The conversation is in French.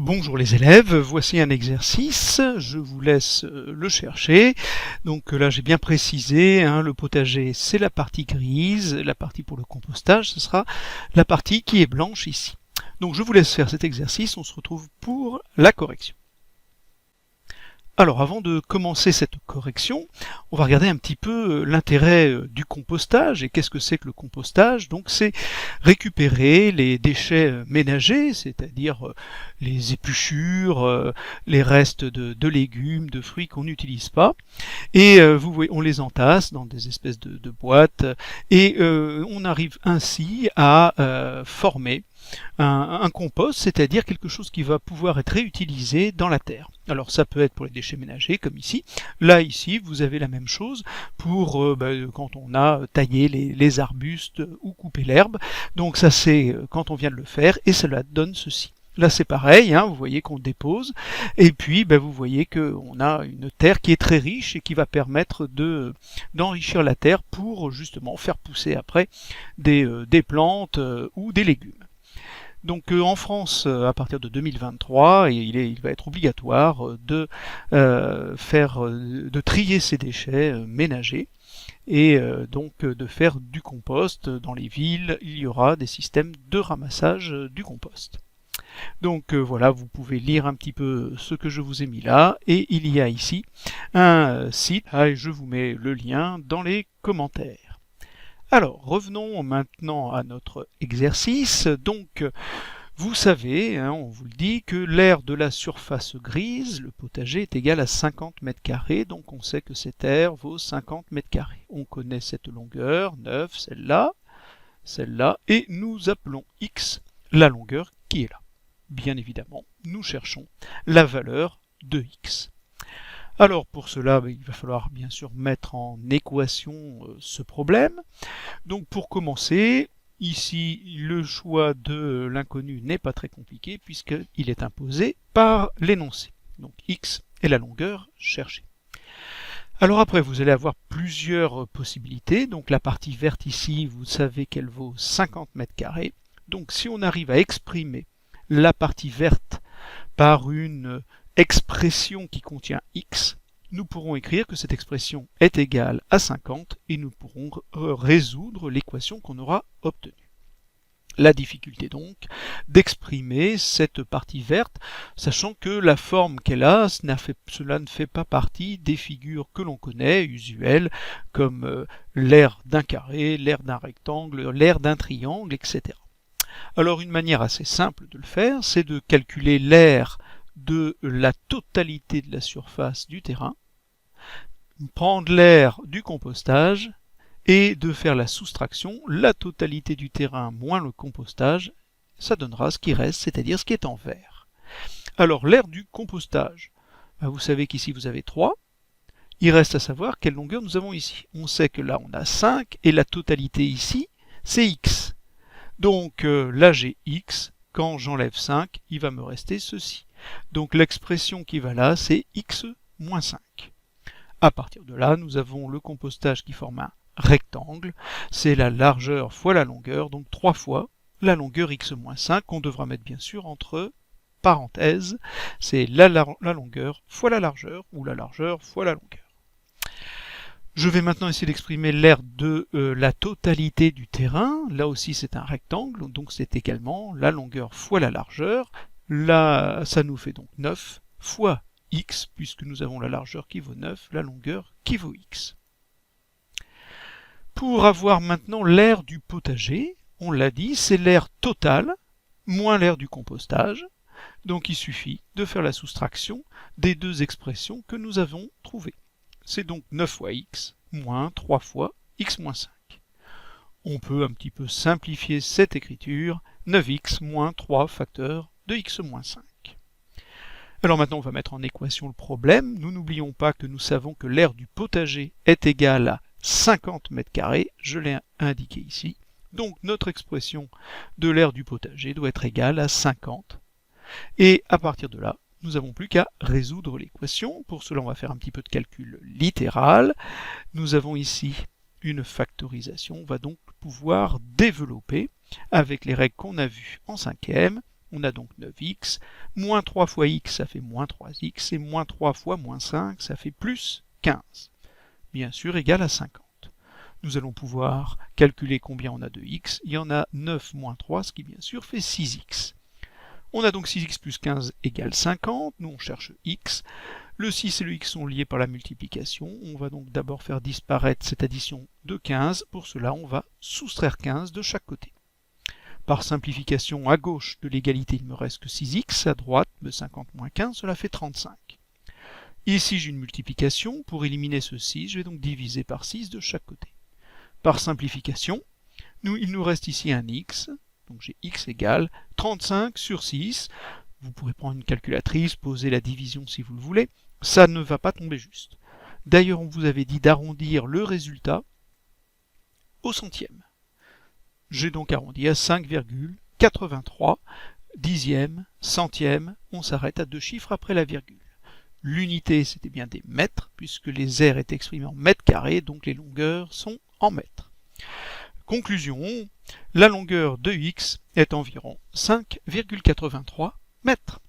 Bonjour les élèves, voici un exercice, je vous laisse le chercher. Donc là j'ai bien précisé, le potager c'est la partie grise, la partie pour le compostage ce sera la partie qui est blanche ici. Donc je vous laisse faire cet exercice, on se retrouve pour la correction. Alors avant de commencer cette correction, on va regarder un petit peu l'intérêt du compostage et qu'est-ce que c'est que le compostage. Donc c'est récupérer les déchets ménagers, c'est-à-dire les épluchures, les restes de légumes, de fruits qu'on n'utilise pas. Et vous voyez, on les entasse dans des espèces de boîtes et on arrive ainsi à former un compost, c'est-à-dire quelque chose qui va pouvoir être réutilisé dans la terre. Alors ça peut être pour les déchets ménagers, comme ici. Là, ici, vous avez la même chose pour quand on a taillé les arbustes ou coupé l'herbe. Donc ça, c'est quand on vient de le faire, et cela donne ceci. Là, c'est pareil, vous voyez qu'on dépose, et puis vous voyez qu'on a une terre qui est très riche et qui va permettre d'enrichir la terre pour justement faire pousser après des plantes ou des légumes. Donc en France, à partir de 2023, il va être obligatoire de trier ces déchets ménagers et donc de faire du compost. Dans les villes, il y aura des systèmes de ramassage du compost. Donc voilà, vous pouvez lire un petit peu ce que je vous ai mis là, et il y a ici un site, et je vous mets le lien dans les commentaires. Alors, revenons maintenant à notre exercice. Donc, vous savez, on vous le dit, que l'aire de la surface grise, le potager, est égal à 50 mètres carrés. Donc, on sait que cette aire vaut 50 mètres carrés. On connaît cette longueur, 9, celle-là, et nous appelons x la longueur qui est là. Bien évidemment, nous cherchons la valeur de x. Alors pour cela, il va falloir bien sûr mettre en équation ce problème. Donc pour commencer, ici le choix de l'inconnu n'est pas très compliqué puisqu'il est imposé par l'énoncé. Donc x est la longueur cherchée. Alors après, vous allez avoir plusieurs possibilités. Donc la partie verte ici, vous savez qu'elle vaut 50 mètres carrés. Donc si on arrive à exprimer la partie verte par une expression qui contient x, nous pourrons écrire que cette expression est égale à 50 et nous pourrons résoudre l'équation qu'on aura obtenue. La difficulté donc d'exprimer cette partie verte, sachant que la forme qu'elle a, cela ne fait pas partie des figures que l'on connaît, usuelles, comme l'aire d'un carré, l'aire d'un rectangle, l'aire d'un triangle, etc. Alors une manière assez simple de le faire, c'est de calculer l'aire de la totalité de la surface du terrain, prendre l'aire du compostage et de faire la soustraction, la totalité du terrain moins le compostage, ça donnera ce qui reste, c'est-à-dire ce qui est en vert. Alors l'aire du compostage, vous savez qu'ici vous avez 3, il reste à savoir quelle longueur nous avons ici. On sait que là on a 5 et la totalité ici c'est x. Donc là j'ai x, quand j'enlève 5, il va me rester ceci. Donc l'expression qui va là, c'est x moins 5. À partir de là, nous avons le compostage qui forme un rectangle. C'est la largeur fois la longueur, donc 3 fois la longueur x moins 5, qu'on devra mettre bien sûr entre parenthèses. C'est la longueur fois la largeur, ou la largeur fois la longueur. Je vais maintenant essayer d'exprimer l'aire de la totalité du terrain. Là aussi c'est un rectangle, donc c'est également la longueur fois la largeur. Là, ça nous fait donc 9 fois x, puisque nous avons la largeur qui vaut 9, la longueur qui vaut x. Pour avoir maintenant l'aire du potager, on l'a dit, c'est l'aire totale moins l'aire du compostage. Donc il suffit de faire la soustraction des deux expressions que nous avons trouvées. C'est donc 9 fois x moins 3 fois x moins 5. On peut un petit peu simplifier cette écriture, 9x moins 3 facteur de x moins 5. Alors maintenant on va mettre en équation le problème. Nous n'oublions pas que nous savons que l'aire du potager est égale à 50 mètres carrés, je l'ai indiqué ici. Donc notre expression de l'aire du potager doit être égale à 50. Et à partir de là, nous n'avons plus qu'à résoudre l'équation. Pour cela, on va faire un petit peu de calcul littéral. Nous avons ici une factorisation. On va donc pouvoir développer avec les règles qu'on a vues en 5e. On a donc 9x, moins 3 fois x, ça fait moins 3x, et moins 3 fois moins 5, ça fait plus 15. Bien sûr, égal à 50. Nous allons pouvoir calculer combien on a de x. Il y en a 9 moins 3, ce qui bien sûr fait 6x. On a donc 6x plus 15 égale 50. Nous, on cherche x. Le 6 et le x sont liés par la multiplication. On va donc d'abord faire disparaître cette addition de 15. Pour cela, on va soustraire 15 de chaque côté. Par simplification, à gauche de l'égalité, il me reste que 6x. À droite, 50 moins 15, cela fait 35. Ici, j'ai une multiplication. Pour éliminer ce 6, je vais donc diviser par 6 de chaque côté. Par simplification, il nous reste ici un x. Donc j'ai x égale 35 sur 6. Vous pourrez prendre une calculatrice, poser la division si vous le voulez. Ça ne va pas tomber juste. D'ailleurs, on vous avait dit d'arrondir le résultat au centième. J'ai donc arrondi à 5,83 dixièmes, centièmes. On s'arrête à 2 chiffres après la virgule. L'unité, c'était bien des mètres, puisque les aires étaient exprimées en mètres carrés, donc les longueurs sont en mètres. Conclusion, la longueur de x est environ 5,83 mètres.